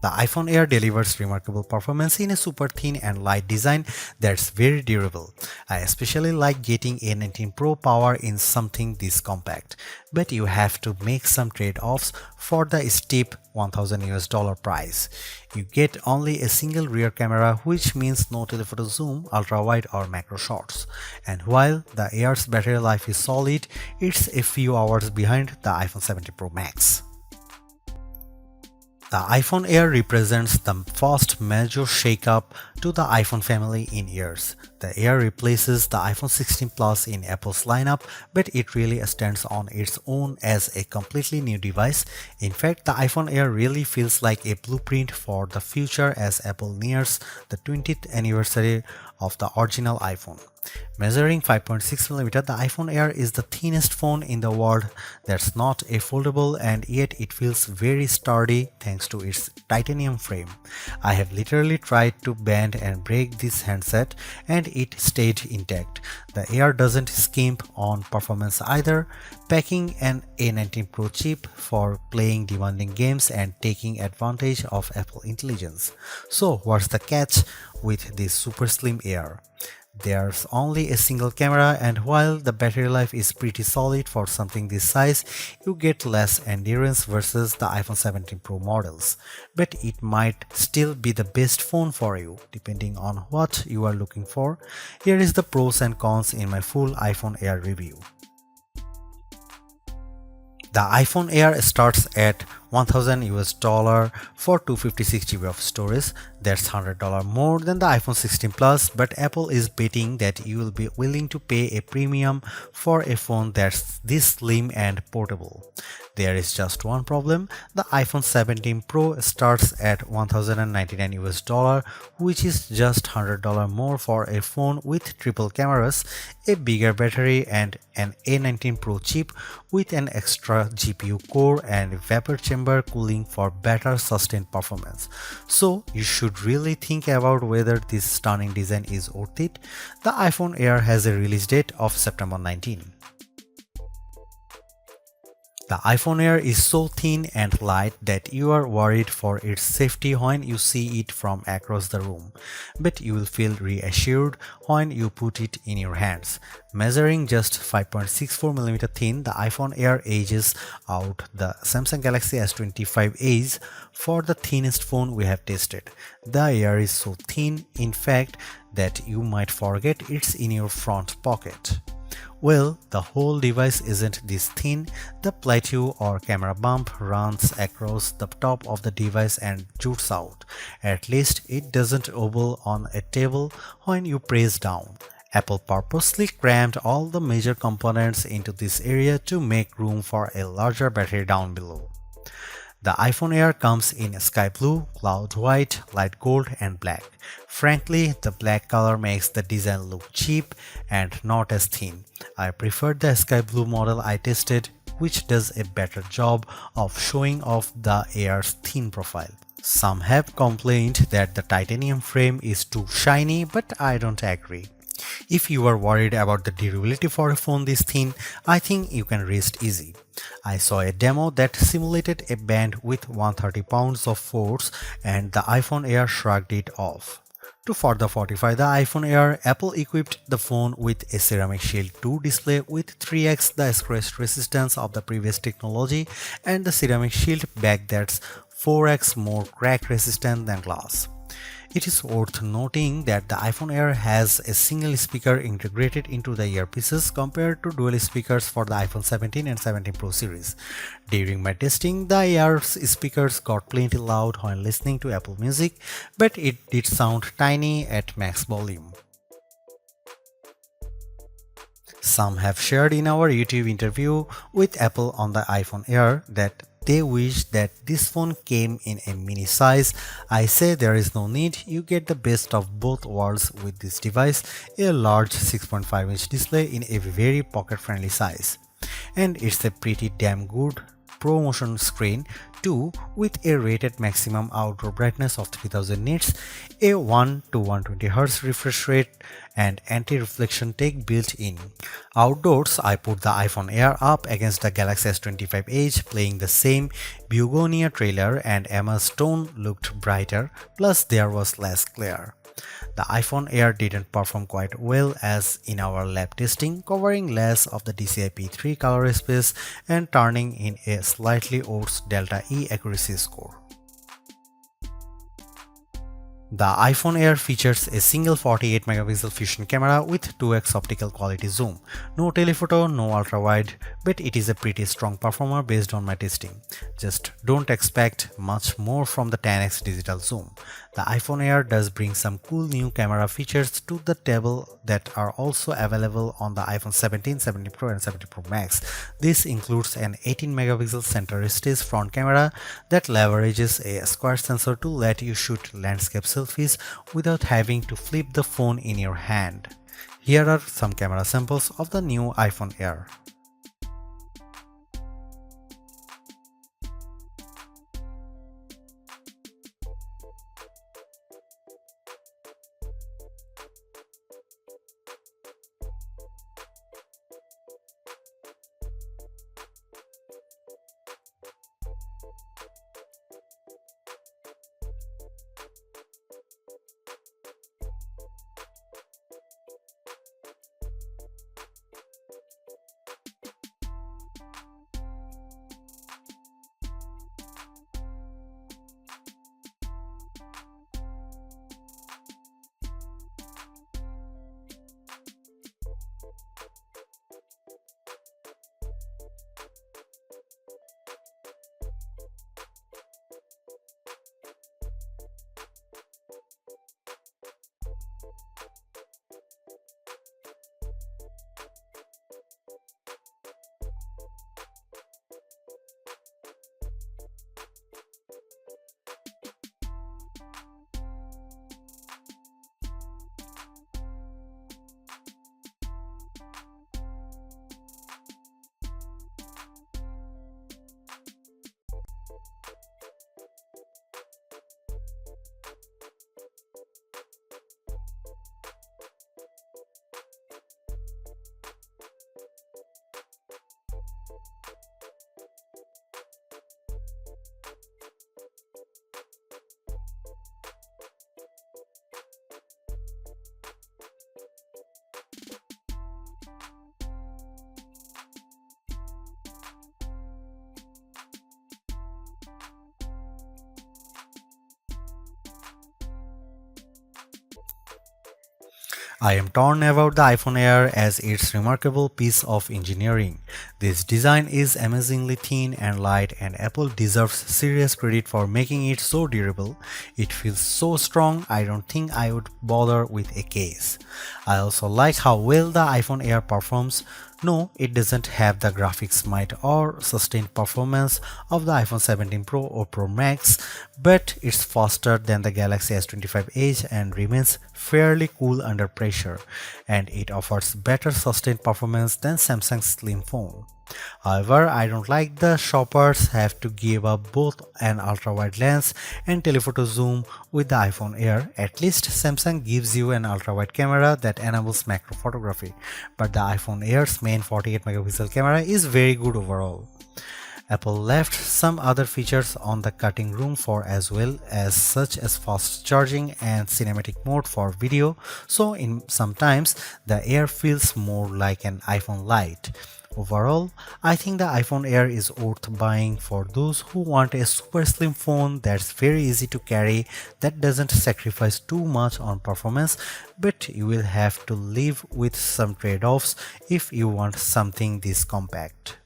The iPhone Air delivers remarkable performance in a super thin and light design that's very durable. I especially like getting A19 Pro power in something this compact, but you have to make some trade-offs for the steep $1,000 price. You get only a single rear camera, which means no telephoto zoom, ultra-wide or macro shots. And while the Air's battery life is solid, it's a few hours behind the iPhone 17 Pro Max. The iPhone Air represents the first major shakeup to the iPhone family in years. The Air replaces the iPhone 16 Plus in Apple's lineup, but it really stands on its own as a completely new device. In fact, the iPhone Air really feels like a blueprint for the future as Apple nears the 20th anniversary of the original iPhone. Measuring 5.6mm, the iPhone Air is the thinnest phone in the world that's not a foldable, and yet it feels very sturdy thanks to its titanium frame. I have literally tried to bend and break this handset and it stayed intact. The Air doesn't skimp on performance either, packing an A19 Pro chip for playing demanding games and taking advantage of Apple intelligence. So what's the catch with this super slim Air? There's only a single camera, and while the battery life is pretty solid for something this size, you get less endurance versus the iPhone 17 Pro models. But it might still be the best phone for you, depending on what you are looking for. Here is the pros and cons in my full iPhone Air review. The iPhone Air starts at $1,000 for 256GB of storage. That's $100 more than the iPhone 16 Plus, but Apple is betting that you will be willing to pay a premium for a phone that's this slim and portable. There is just one problem. The iPhone 17 Pro starts at $1,099, which is just $100 more for a phone with triple cameras, a bigger battery, and an A19 Pro chip with an extra GPU core and vapor chamber cooling for better sustained performance. So you should really think about whether this stunning design is worth it. The iPhone Air has a release date of September 19. The iPhone Air is so thin and light that you are worried for its safety when you see it from across the room, but you will feel reassured when you put it in your hands. Measuring just 5.64mm thin, the iPhone Air edges out the Samsung Galaxy S25 Edge for the thinnest phone we have tested. The Air is so thin, in fact, that you might forget it's in your front pocket. Well, the whole device isn't this thin. The plateau or camera bump runs across the top of the device and jutes out. At least it doesn't wobble on a table when you press down. Apple purposely crammed all the major components into this area to make room for a larger battery down below. The iPhone Air comes in sky blue, cloud white, light gold, and black. Frankly, the black color makes the design look cheap and not as thin. I preferred the sky blue model I tested, which does a better job of showing off the Air's thin profile. Some have complained that the titanium frame is too shiny, but I don't agree. If you are worried about the durability for a phone this thin, I think you can rest easy. I saw a demo that simulated a band with 130 pounds of force, and the iPhone Air shrugged it off. To further fortify the iPhone Air, Apple equipped the phone with a Ceramic Shield 2 display with 3x the scratch resistance of the previous technology and the Ceramic Shield back that's 4x more crack resistant than glass. It is worth noting that the iPhone Air has a single speaker integrated into the earpieces compared to dual speakers for the iPhone 17 and 17 Pro series. During my testing, the Air's speakers got plenty loud when listening to Apple Music, but it did sound tiny at max volume. Some have shared in our YouTube interview with Apple on the iPhone Air that they wish that this phone came in a mini size. I say there is no need, you get the best of both worlds with this device, a large 6.5-inch display in a very pocket-friendly size. And it's a pretty damn good ProMotion screen, 2 with a rated maximum outdoor brightness of 3000 nits, a 1 to 120 Hz refresh rate, and anti-reflection tech built in. Outdoors, I put the iPhone Air up against the Galaxy S25 Edge, playing the same Begonia trailer, and Emma's tone looked brighter, plus there was less glare. The iPhone Air didn't perform quite well as in our lab testing, covering less of the DCI-P3 color space and turning in a slightly worse Delta E accuracy score. The iPhone Air features a single 48 megapixel fusion camera with 2x optical quality zoom. No telephoto, no ultra-wide, but it is a pretty strong performer based on my testing. Just don't expect much more from the 10x digital zoom. The iPhone Air does bring some cool new camera features to the table that are also available on the iPhone 17, 17 Pro and 17 Pro Max. This includes an 18 megapixel center stage front camera that leverages a square sensor to let you shoot landscape selfies without having to flip the phone in your hand. Here are some camera samples of the new iPhone Air. I am torn about the iPhone Air as its remarkable piece of engineering. This design is amazingly thin and light, and Apple deserves serious credit for making it so durable. It feels so strong, I don't think I would bother with a case. I also like how well the iPhone Air performs. No, it doesn't have the graphics might or sustained performance of the iPhone 17 Pro or Pro Max, but it's faster than the Galaxy S25 Edge and remains fairly cool under pressure, and it offers better sustained performance than Samsung's slim phone. However, I don't like the shoppers have to give up both an ultra-wide lens and telephoto zoom with the iPhone Air. At least Samsung gives you an ultra-wide camera that enables macro photography, but the iPhone Air's main 48 megapixel camera is very good overall. Apple left some other features on the cutting room floor as well, as such as fast charging and cinematic mode for video, so sometimes the Air feels more like an iPhone Lite. Overall, I think the iPhone Air is worth buying for those who want a super slim phone that's very easy to carry, that doesn't sacrifice too much on performance, but you will have to live with some trade-offs if you want something this compact.